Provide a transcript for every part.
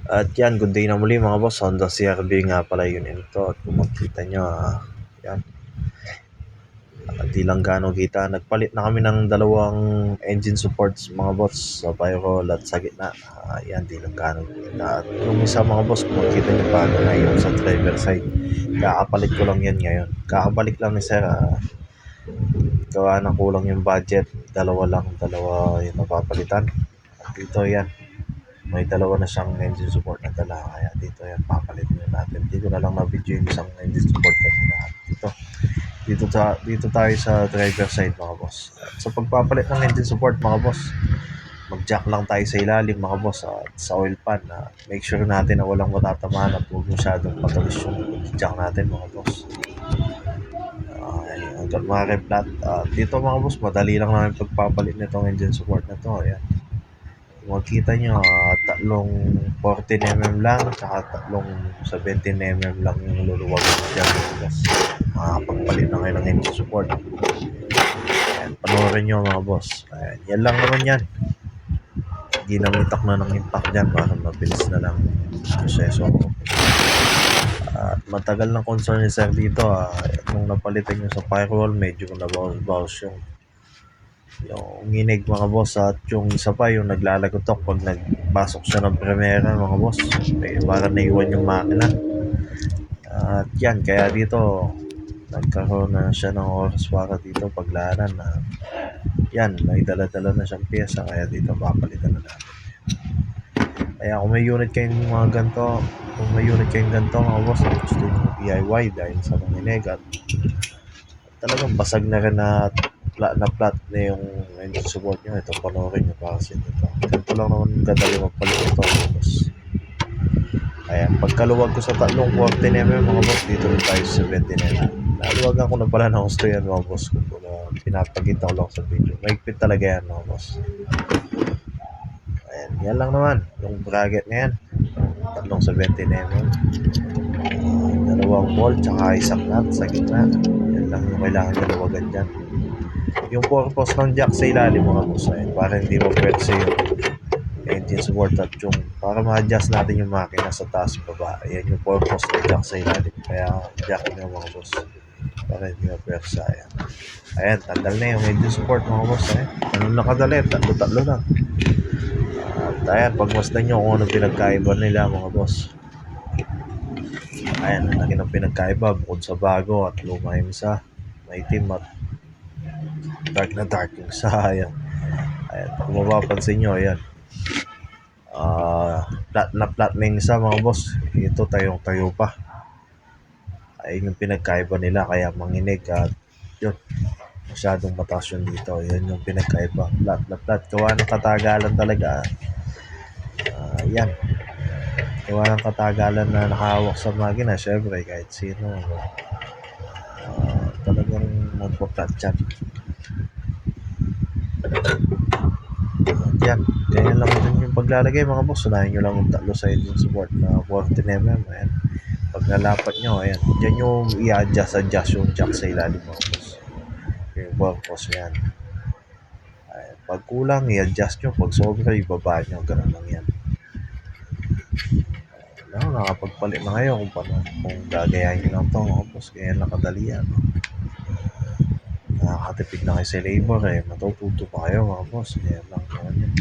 At yan, good day na muli mga boss. Honda CR-V nga pala yun ito. At kung makita nyo, yan. Di lang gano'ng kita. Nagpalit na kami ng dalawang engine supports mga boss sa firewall at sa gitna. Yan, di lang gano'ng kita. At yung isa mga boss, kung makita nyo bago na yung sa driver side. Kakapalit ko lang yan ngayon. Kakabalik lang ni sir. Gawa ng kulang yung budget. Dalawa yung napapalitan. At dito yan. May dalawa na siyang engine support na dala, kaya dito yan papalitin natin. Dito na lang na video yung isang engine support kanina. Dito tayo sa driver side mga boss. At sa pagpapalit ng engine support mga boss, mag-jack lang tayo sa ilalim mga boss at sa oil pan. Make sure natin na walang matatamaan at huwag masyadong patalis yung jack natin mga boss. Hanggang ma-reflat. Dito mga boss, madali lang namin pagpapalit nitong engine support na to. Ayan. Makita nyo, tatlong 14mm lang, saka tatlong 17mm lang yung luluwag dyan. Makakapagpalit na kayo ng engine support. Ayan, panoorin nyo mga boss. Ayan, yan lang naman yan. Ginamitak na ng impact dyan para mabilis na lang proseso. At matagal ng concern ni sir dito. Nung napalitan nyo sa firewall, medyo nabawas-bawas yung nginig mga boss, at yung isa pa yung naglalagotok pag nagpasok siya ng Primera mga boss, parang naiwan yung makina. At yan, kaya dito nagkaroon na siya ng oras para dito paglanan na yan, may dala-dala na siyang pyesa, kaya dito papalitan na natin. Kaya kung may unit kayong mga ganito, mga boss, gusto nyo DIY dahil sa manginig at talagang basag na rin na flat na yung engine support nyo, ito panoorin nyo para sa ito. Ganito lang naman kadali magpalit ito mga boss. Ayan, pagkaluwag ko sa tatlong 14mm mga boss, dito rin tayo sa 17mm. Naluwagan ko na pala ng gusto yan mga boss, kung pinapagita ko lang sa video. Maigpit talaga yan mga boss. Ayan, yan lang naman yung bracket na yan, tatlong 17mm, dalawang bolt tsaka isang nut sa gitna. Yan lang yung kailangan nyo luwagan dyan. Yung purpose ng jack sa ilalim mga boss, para hindi mapwersa yung engine support at yung para ma-adjust natin yung makina sa taas baba. Ayan yung purpose ng jack sa ilalim, kaya jack nyo mga boss para hindi mapwersa. Ayan, tanggal na yung engine support mga boss. Ganun lang kadali, tatlo lang. At ayan, pagmasdan nyo kung anong pinagkaiba nila mga boss. Ayan, ang laki ng pinagkaiba bukod sa bago at luma yung isa, maitim at dark na dark yung isa. Ayan, kung mapapansin nyo, ayan, flat na yung isa mga boss. Ito tayo pa. Ayun yung pinagkaiba nila, kaya manginig at yun, masyadong mataas yun dito. Yan yung pinagkaiba, flat. Gawa ng katagalan talaga. Yan, gawa ng katagalan na nakahawak sa makina. Syempre kahit sino talagang magpa-flat yan. Yan, ganyan lang din yung paglalagay mga boss. Unahin nyo lang yung tatlo sa engine support na 14mm. Ayan, pag nalapat nyo, ayan, dyan yung i-adjust yung jack sa ilalim mga boss. Yung purpose yan. Ayan, pag kulang i-adjust nyo, pag sobra ibaba nyo, ganun lang yan. Nakapagpalit na kayo kung gagayahin nyo lang ito mga boss. Ganyan lang kadali yan. Nakakatipid na kayo sa labor, matututo pa kayo mga boss. Ganyan lang naman yan.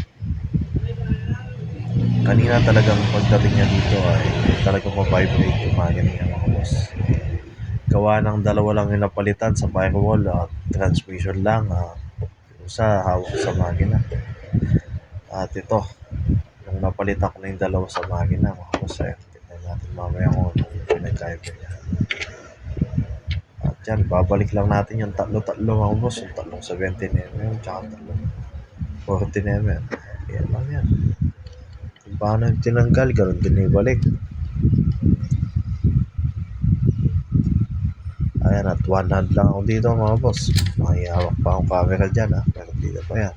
Kanina talagang pagdating niya dito talagang ma-vibrate yung makina niya mga boss. Gawa ng dalawa lang yung napalitan sa firewall at transmission lang. Isa hawak sa makina. At ito, nung napalitan ko na yung dalawa sa makina mga boss, tignan natin mamaya kung anong pinagkaiba niya. At yan, babalik lang natin yung tatlo mga boss, yung tatlong 17mm tsaka tatlong 14mm. Yan lang yan. Kung paano yung tinanggal, ganoon din ibalik. Ayan, at one hand lang ako dito mga boss. Makihawak pa akong camera dyan pero dito pa yan.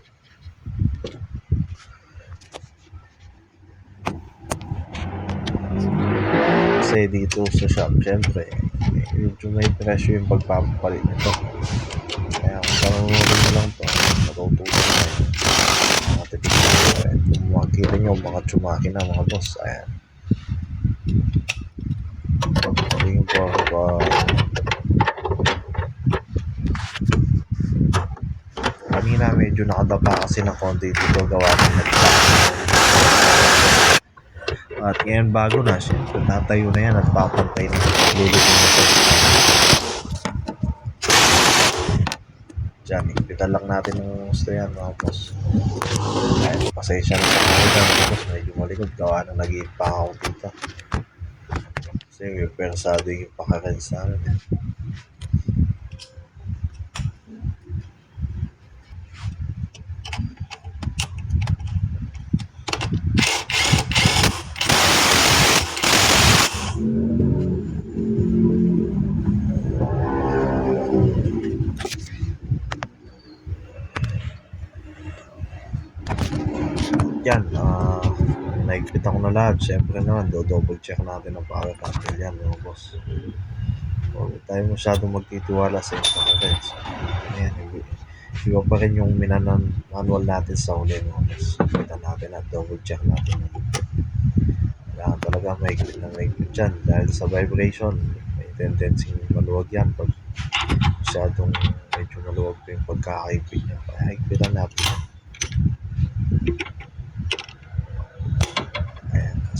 Kasi dito sa shop, syempre medyo may presyo yung pagpapalit nito. Kaya kung panunurin mo lang to, matutunan tayo. Kung makikita nyo mga tsumaki na mga boss. Ayan, kanina medyo nakadapa kasi ng konti dito gawa ng nagpa. At ngayon bago na siya, tatayo na yan at papantay na lulutin na siya. Diyan, ipitan lang natin ng gusto yan mga boss. Kahit pasensya na sa mga mga boss, medyo malikod gawa na nag-iipa ako dito. Kasi persado yung pakarin sa amin. Yan, naigpit ako na lahat. Siyempre naman, double check natin ang power cable yan mga boss. Huwag tayo masyadong magtitiwala sa internet. Ayan, iba pa rin yung manual natin sa huli mga boss. Kita natin at double check natin. Kailangan talaga maigpit dyan dahil sa vibration may tendency maluwag yan pag masyadong medyo maluwag pa yung pagkakaigpit niya. Kaya higpitan natin.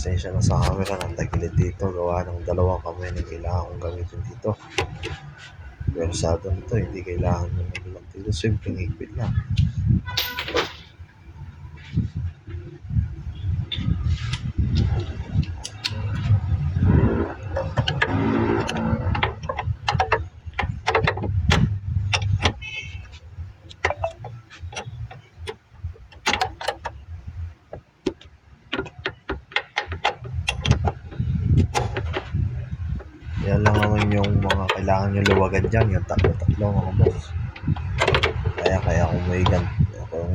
Pasensya na sa camera, nandagilid dito gawa ng dalawang kamay na kailangan kong gamitin dito. Persado nito, hindi kailangan ng magulang dito, simpleng higpit lang. Yan lang naman yung mga kailangan nyo luwagan dyan, yung tatlo mga boss. Kaya kung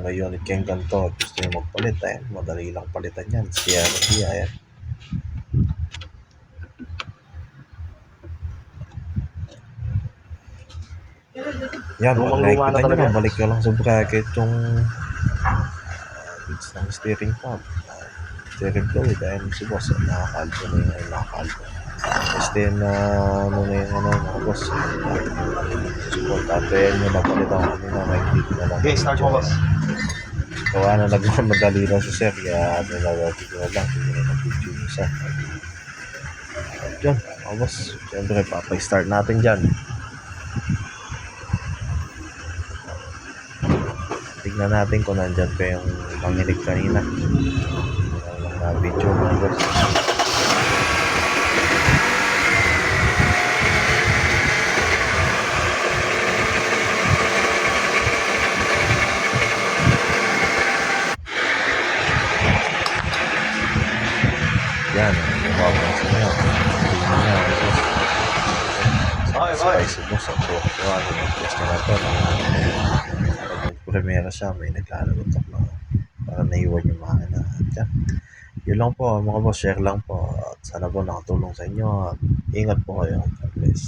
may unit kayong ganito, gusto nyo magpalit, madali lang palitan yan. CRT, ayan. Yan, pag nakikita nyo lang, balik ka lang sa bracket yung bits ng steering pump. Steering fluid, ayan si boss, nakakalbo na yun, nakakalbo. Kasi ano na yung mga boss. Support natin yung napalitan ko kanina, nakikita na lang. Okay, start mo boss. Gawa na nagmamadali lang sa sir, kaya nilagati ko na lang, hindi na nag-video yung isa. At dyan, mga boss, siyempre papay-start natin dyan. Tignan natin kung nandyan pa yung panginig kanina. Na video mga boss. Yan, mapapansin nyo. Tingnan nyo, boss. Spicy boss, ang tuwa ng test na ito. Pag nag-premiere siya, may naglalagotok na para naiwan yung makina. Yan. Yun lang po mga boss, share lang po. At sana po nakatulong sa inyo. Ingat po kayo. God bless.